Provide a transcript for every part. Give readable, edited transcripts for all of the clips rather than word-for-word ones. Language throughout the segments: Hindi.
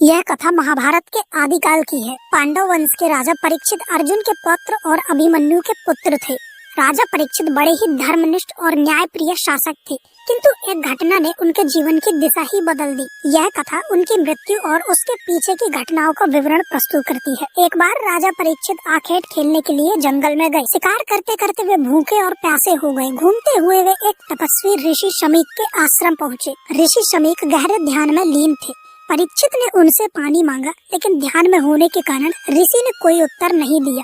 यह कथा महाभारत के आदिकाल की है। पांडव वंश के राजा परीक्षित अर्जुन के पुत्र और अभिमन्यु के पुत्र थे। राजा परीक्षित बड़े ही धर्मनिष्ठ और न्यायप्रिय शासक थे, किंतु एक घटना ने उनके जीवन की दिशा ही बदल दी। यह कथा उनकी मृत्यु और उसके पीछे की घटनाओं का विवरण प्रस्तुत करती है। एक बार राजा परीक्षित आखेट खेलने के लिए जंगल में गए। शिकार करते करते वे भूखे और प्यासे हो गए। घूमते हुए वे एक तपस्वी ऋषि शमीक के आश्रम पहुँचे। ऋषि शमीक गहरे ध्यान में लीन थे। परीक्षित ने उनसे पानी मांगा, लेकिन ध्यान में होने के कारण ऋषि ने कोई उत्तर नहीं दिया।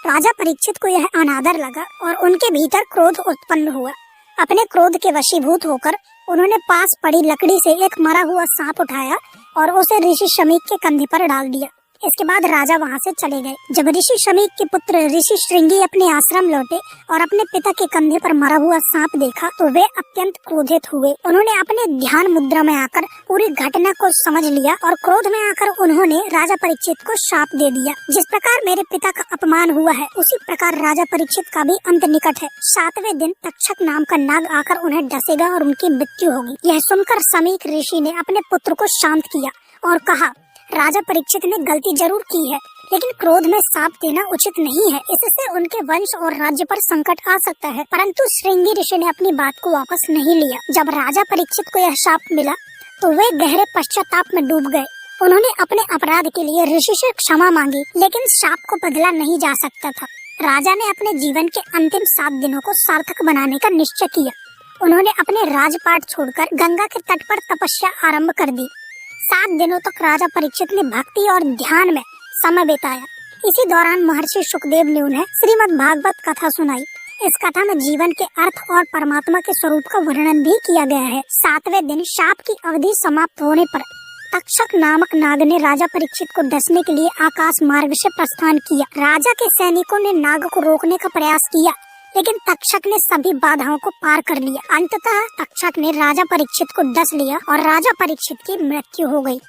राजा परीक्षित को यह अनादर लगा और उनके भीतर क्रोध उत्पन्न हुआ। अपने क्रोध के वशीभूत होकर उन्होंने पास पड़ी लकड़ी से एक मरा हुआ सांप उठाया और उसे ऋषि शमीक के कंधे पर डाल दिया। इसके बाद राजा वहां से चले गए। जब ऋषि शमीक के पुत्र ऋषि श्रृंगी अपने आश्रम लौटे और अपने पिता के कंधे पर मरा हुआ सांप देखा तो वे अत्यंत क्रोधित हुए। उन्होंने अपने ध्यान मुद्रा में आकर पूरी घटना को समझ लिया और क्रोध में आकर उन्होंने राजा परीक्षित को शाप दे दिया। जिस प्रकार मेरे पिता का अपमान हुआ है, उसी प्रकार राजा परीक्षित का भी अंत निकट है। 7वें दिन तक्षक नाम का नाग आकर उन्हें डसेगा और उनकी मृत्यु होगी। यह सुनकर शमीक ऋषि ने अपने पुत्र को शांत किया और कहा, राजा परीक्षित ने गलती जरूर की है, लेकिन क्रोध में शाप देना उचित नहीं है। इससे उनके वंश और राज्य पर संकट आ सकता है। परंतु श्रृंगी ऋषि ने अपनी बात को वापस नहीं लिया। जब राजा परीक्षित को यह शाप मिला तो वे गहरे पश्चाताप में डूब गए। उन्होंने अपने अपराध के लिए ऋषि से क्षमा मांगी, लेकिन शाप को बदला नहीं जा सकता था। राजा ने अपने जीवन के अंतिम 7 दिनों को सार्थक बनाने का निश्चय किया। उन्होंने अपने राजपाट छोड़कर गंगा के तट पर तपस्या आरम्भ कर दी। 7 दिनों तक राजा परीक्षित ने भक्ति और ध्यान में समय बिताया। इसी दौरान महर्षि सुखदेव ने उन्हें श्रीमद् भागवत कथा सुनाई। इस कथा में जीवन के अर्थ और परमात्मा के स्वरूप का वर्णन भी किया गया है। 7वें दिन शाप की अवधि समाप्त होने पर तक्षक नामक नाग ने राजा परीक्षित को डसने के लिए आकाश मार्ग से प्रस्थान किया। राजा के सैनिकों ने नाग को रोकने का प्रयास किया, लेकिन तक्षक ने सभी बाधाओं को पार कर लिया। अंततः तक्षक ने राजा परीक्षित को डस लिया और राजा परीक्षित की मृत्यु हो गई।